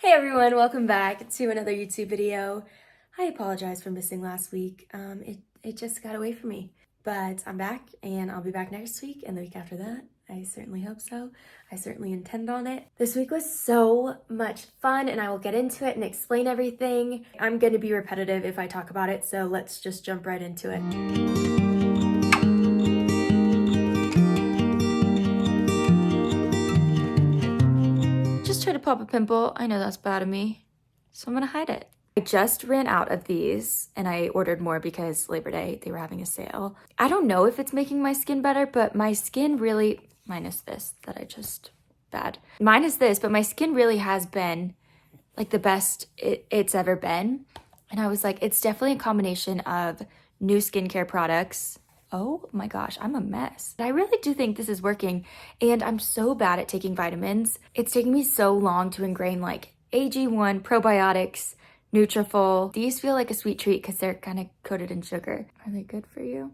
Hey everyone, welcome back to another YouTube video. I apologize for missing last week. It just got away from me. But I'm back and I'll be back next week and the week after that. I certainly hope so. I certainly intend on it. This week was so much fun and I will get into it and explain everything. I'm going to be repetitive if I talk about it, so let's just jump right into it. Try to pop a pimple. I know that's bad of me, so I'm gonna hide it. I just ran out of these and I ordered more because Labor Day, they were having a sale. I don't know if it's making my skin better, but my skin really, minus this that I just, bad. Minus this, but my skin really has been like the best it's ever been. And I was like, it's definitely a combination of new skincare products. Oh my gosh, I'm a mess. I really do think this is working, and I'm so bad at taking vitamins. It's taking me so long to ingrain like AG1, probiotics, Nutrafol. These feel like a sweet treat because they're kind of coated in sugar. Are they good for you?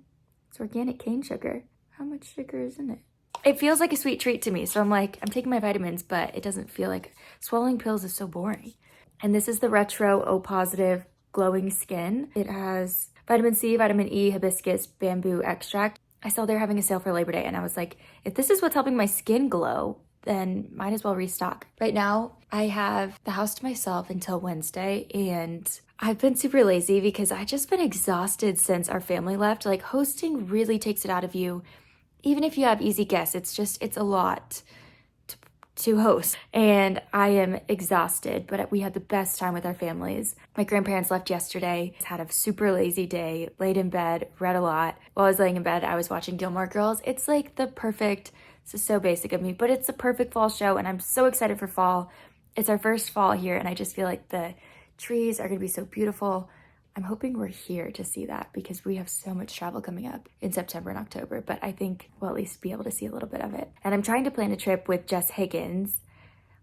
It's organic cane sugar. How much sugar is in it? It feels like a sweet treat to me, so I'm like, I'm taking my vitamins, but it doesn't feel like, swallowing pills is so boring. And this is the Retro O Positive Glowing Skin. It has vitamin C, vitamin E, hibiscus, bamboo extract. I saw they're having a sale for Labor Day and I was like, if this is what's helping my skin glow, then might as well restock. Right now, I have the house to myself until Wednesday and I've been super lazy because I've just been exhausted since our family left. Like, hosting really takes it out of you. Even if you have easy guests, it's a lot to host, and I am exhausted, but we had the best time with our families. My grandparents left yesterday, had a super lazy day, laid in bed, read a lot. While I was laying in bed, I was watching Gilmore Girls. It's like the perfect, this is so basic of me, but it's the perfect fall show, and I'm so excited for fall. It's our first fall here, and I just feel like the trees are gonna be so beautiful. I'm hoping we're here to see that because we have so much travel coming up in September and October, but I think we'll at least be able to see a little bit of it. And I'm trying to plan a trip with Jess Higgins.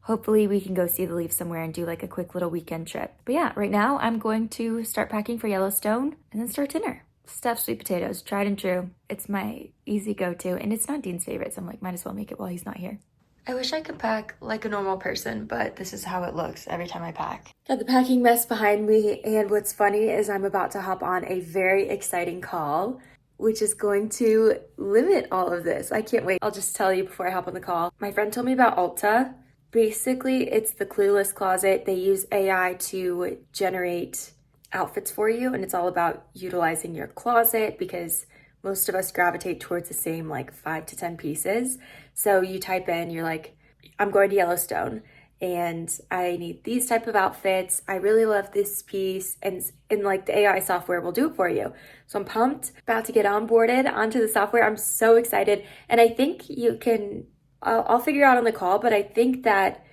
Hopefully we can go see the leaves somewhere and do like a quick little weekend trip. But yeah, right now I'm going to start packing for Yellowstone and then start dinner. Stuffed sweet potatoes, tried and true. It's my easy go-to, and it's not Dean's favorite, so I'm like, might as well make it while he's not here. I wish I could pack like a normal person, but this is how it looks every time I pack. Got the packing mess behind me, and what's funny is I'm about to hop on a very exciting call, which is going to limit all of this. I can't wait. I'll just tell you before I hop on the call. My friend told me about Ulta. Basically, it's the clueless closet. They use AI to generate outfits for you, and it's all about utilizing your closet because most of us gravitate towards the same like 5 to 10 pieces. So you type in, you're like, I'm going to Yellowstone and I need these type of outfits. I really love this piece, and like the AI software will do it for you. So I'm pumped, about to get onboarded onto the software. I'm so excited. And I think you can, I'll figure out on the call, but I think that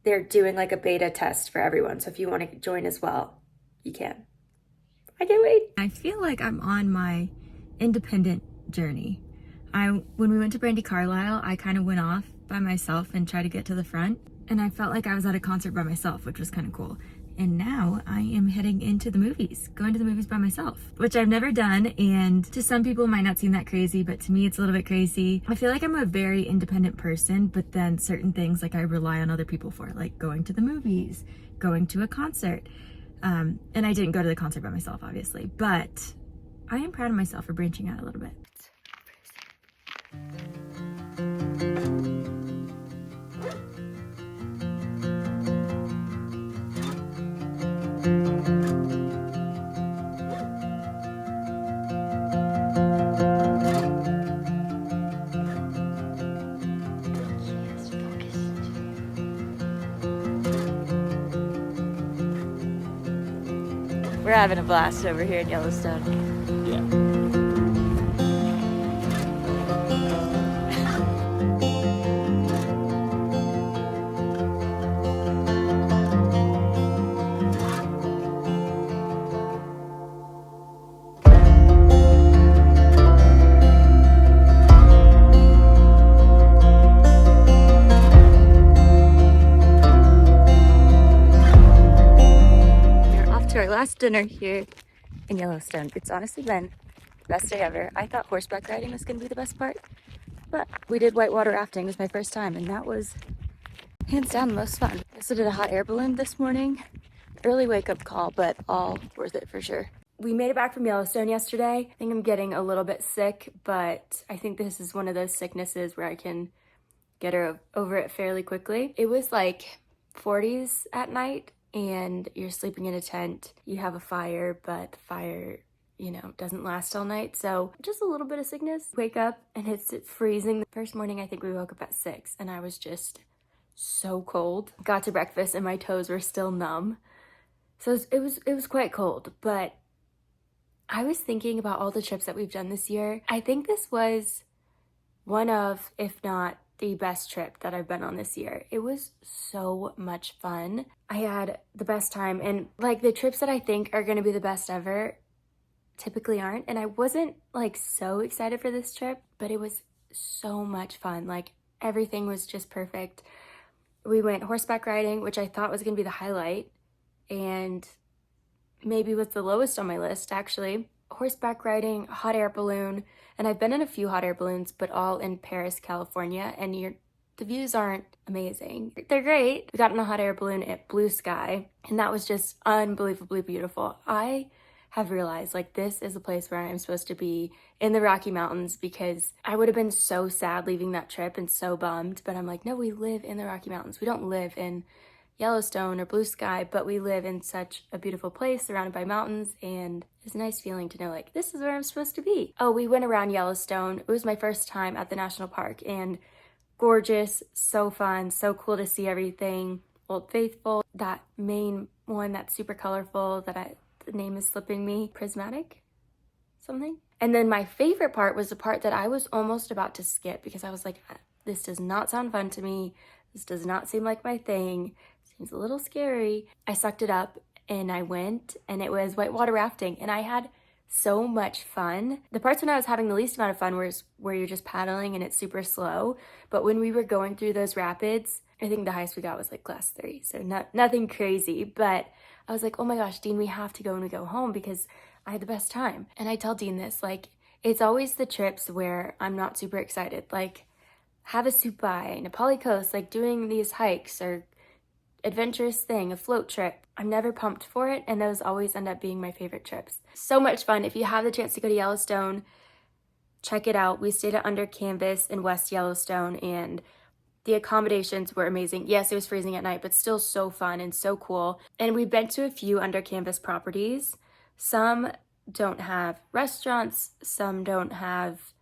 they're doing like a beta test for everyone. So if you want to join as well, you can. I can't wait. I feel like I'm on my independent journey. When we went to Brandy Carlisle, I kind of went off by myself and tried to get to the front, and I felt like I was at a concert by myself, which was kind of cool. And now I am heading into the movies, going to the movies by myself, which I've never done, and to some people it might not seem that crazy, but to me it's a little bit crazy. I feel like I'm a very independent person, but then certain things like I rely on other people for, like going to the movies, going to a concert. And I didn't go to the concert by myself, obviously, but I am proud of myself for branching out a little bit. We're having a blast over here in Yellowstone. Yeah. Our last dinner here in Yellowstone. It's honestly been the best day ever. I thought horseback riding was going to be the best part, but we did whitewater rafting. It was my first time, and that was Hands down, the most fun. Also did a hot air balloon this morning. Early wake up call, but all worth it for sure. We made it back from Yellowstone yesterday. I think I'm getting a little bit sick, but I think this is one of those sicknesses where I can get over it fairly quickly. It was like 40s at night and you're sleeping in a tent. You have a fire, but the fire, you know, doesn't last all night. So just a little bit of sickness. Wake up and it's freezing. The first morning, I think we woke up at 6 and I was just so cold. Got to breakfast and my toes were still numb. So it was quite cold, but I was thinking about all the trips that we've done this year. I think this was one of, if not the best trip that I've been on this year. It was so much fun. I had the best time, and like the trips that I think are gonna be the best ever typically aren't. And I wasn't like so excited for this trip, but it was so much fun. Like everything was just perfect. We went horseback riding, which I thought was gonna be the highlight, and maybe was the lowest on my list actually. Horseback riding, hot air balloon, and I've been in a few hot air balloons, but all in Paris, California, and the views aren't amazing. They're great. We got in a hot air balloon at Blue Sky, and that was just unbelievably beautiful. I have realized like this is a place where I'm supposed to be in the Rocky Mountains, because I would have been so sad leaving that trip and so bummed, but I'm like, no, we live in the Rocky Mountains. We don't live in Yellowstone or Blue Sky, but we live in such a beautiful place surrounded by mountains, and it's a nice feeling to know like this is where I'm supposed to be. Oh, we went around Yellowstone. It was my first time at the national park, and gorgeous, so fun, so cool to see everything. Old Faithful, that main one that's super colorful the name is slipping me, Prismatic something. And then my favorite part was the part that I was almost about to skip, because I was like, this does not sound fun to me. This does not seem like my thing. Seems a little scary. I sucked it up and I went, and it was whitewater rafting, and I had so much fun. The parts when I was having the least amount of fun was where you're just paddling and it's super slow. But when we were going through those rapids, I think the highest we got was like class 3. So nothing crazy, but I was like, oh my gosh, Dean, we have to go when we go home, because I had the best time. And I tell Dean this, like, it's always the trips where I'm not super excited. Like Havasupai, Nepali Coast, like doing these hikes or adventurous thing, a float trip. I'm never pumped for it, and those always end up being my favorite trips. So much fun. If you have the chance to go to Yellowstone, check it out. We stayed at Under Canvas in West Yellowstone, and the accommodations were amazing. Yes, it was freezing at night, but still so fun and so cool. And we've been to a few Under Canvas properties. Some don't have restaurants, some don't have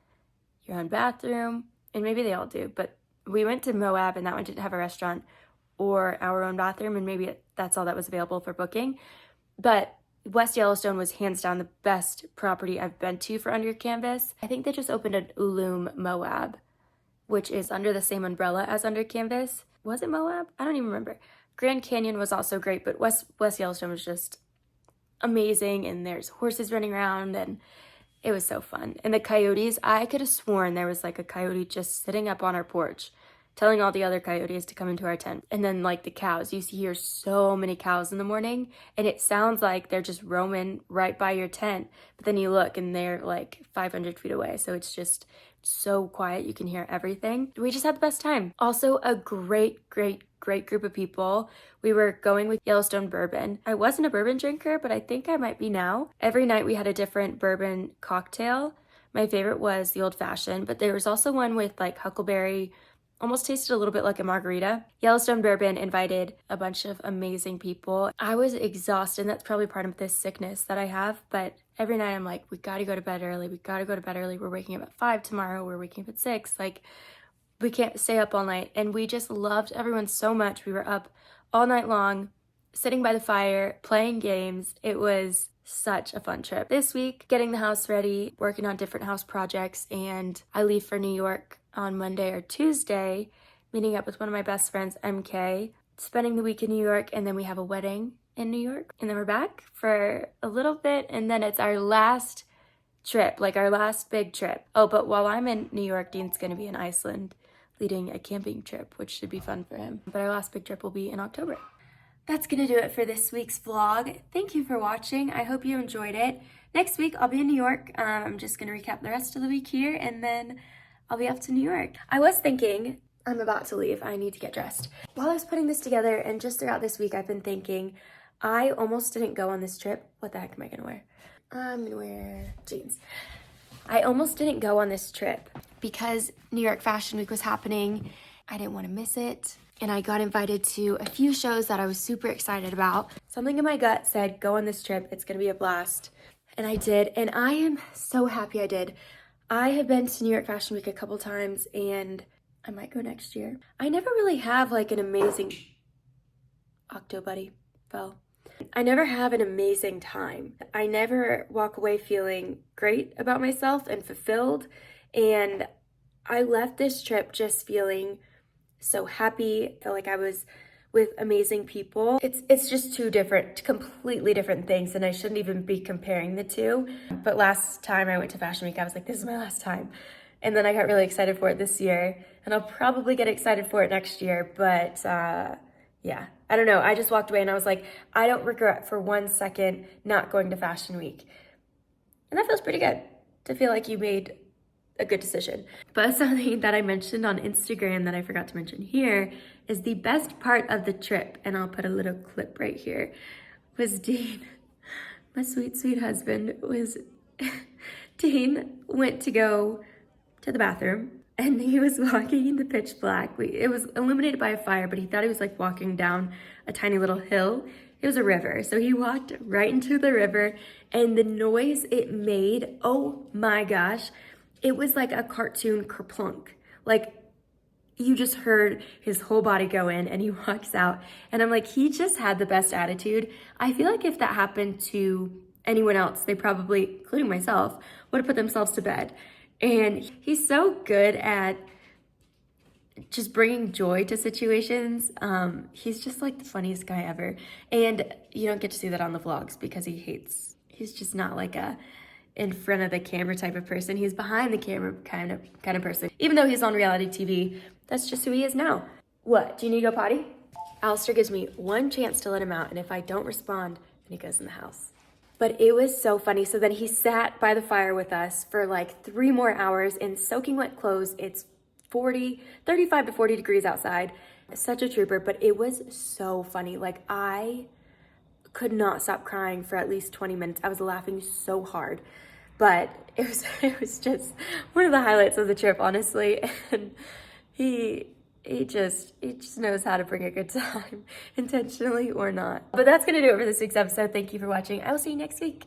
your own bathroom, and maybe they all do, but we went to Moab and that one didn't have a restaurant or our own bathroom, and maybe that's all that was available for booking. But West Yellowstone was hands down the best property I've been to for Under Canvas. I think they just opened an Ulum Moab, which is under the same umbrella as Under Canvas. Was it Moab? I don't even remember. Grand Canyon was also great, but West Yellowstone was just amazing, and there's horses running around, and it was so fun. And the coyotes, I could have sworn there was like a coyote just sitting up on our porch telling all the other coyotes to come into our tent. And then like the cows, you hear so many cows in the morning, and it sounds like they're just roaming right by your tent, but then you look and they're like 500 feet away. So it's just so quiet, you can hear everything. We just had the best time. Also a great group of people. We were going with Yellowstone bourbon. I wasn't a bourbon drinker, but I think I might be now. Every night we had a different bourbon cocktail. My favorite was the old fashioned, but there was also one with like huckleberry, almost tasted a little bit like a margarita. Yellowstone bourbon invited a bunch of amazing people. I was exhausted, and that's probably part of this sickness that I have, but every night I'm like, we gotta go to bed early. We're waking up at 5 tomorrow. We're waking up at 6. Like, we can't stay up all night. And we just loved everyone so much. We were up all night long, sitting by the fire, playing games. It was such a fun trip. This week, getting the house ready, working on different house projects, and I leave for New York on Monday or Tuesday, meeting up with one of my best friends, MK, spending the week in New York, and then we have a wedding in New York, and then we're back for a little bit, and then it's our last trip, like our last big trip. Oh, but while I'm in New York, Dean's gonna be in Iceland leading a camping trip, which should be fun for him. But our last big trip will be in October. That's gonna do it for this week's vlog. Thank you for watching. I hope you enjoyed it. Next week, I'll be in New York. I'm just gonna recap the rest of the week here, and then I'll be off to New York. I was thinking I'm about to leave. I need to get dressed. While I was putting this together and just throughout this week, I've been thinking, I almost didn't go on this trip. What the heck am I gonna wear? I'm gonna wear jeans. I almost didn't go on this trip because New York Fashion Week was happening. I didn't want to miss it. And I got invited to a few shows that I was super excited about. Something in my gut said, go on this trip. It's gonna be a blast. And I did, and I am so happy I did. I have been to New York Fashion Week a couple times, and I might go next year. I never really have like an amazing, Octobuddy fell. I never have an amazing time. I never walk away feeling great about myself and fulfilled. And I left this trip just feeling so happy. I felt like I was with amazing people. It's just two completely different things, and I shouldn't even be comparing the two. But last time I went to Fashion Week, I was like, this is my last time. And then I got really excited for it this year, and I'll probably get excited for it next year, but yeah, I don't know. I just walked away and I was like, I don't regret for 1 second not going to Fashion Week. And that feels pretty good to feel like you made a good decision. But something that I mentioned on Instagram that I forgot to mention here is the best part of the trip, and I'll put a little clip right here, was Dean. My sweet, sweet husband Dean went to go to the bathroom, and he was walking in the pitch black. It was illuminated by a fire, but he thought he was like walking down a tiny little hill. It was a river, so he walked right into the river, and the noise it made, oh my gosh, it was like a cartoon kerplunk. Like, you just heard his whole body go in, and he walks out, and I'm like, he just had the best attitude. I feel like if that happened to anyone else, they probably, including myself, would have put themselves to bed. And he's so good at just bringing joy to situations. He's just like the funniest guy ever. And you don't get to see that on the vlogs because he's just not like a in front of the camera type of person. He's behind the camera kind of person. Even though he's on reality TV, that's just who he is now. What, do you need to go potty? Alistair gives me one chance to let him out, and if I don't respond, then he goes in the house. But it was so funny. So then he sat by the fire with us for like 3 more hours in soaking wet clothes. It's 35 to 40 degrees outside. Such a trooper, but it was so funny. Like, I could not stop crying for at least 20 minutes. I was laughing so hard, but it was just one of the highlights of the trip, honestly. And he just knows how to bring a good time, intentionally or not. But that's gonna do it for this week's episode. Thank you for watching. I will see you next week.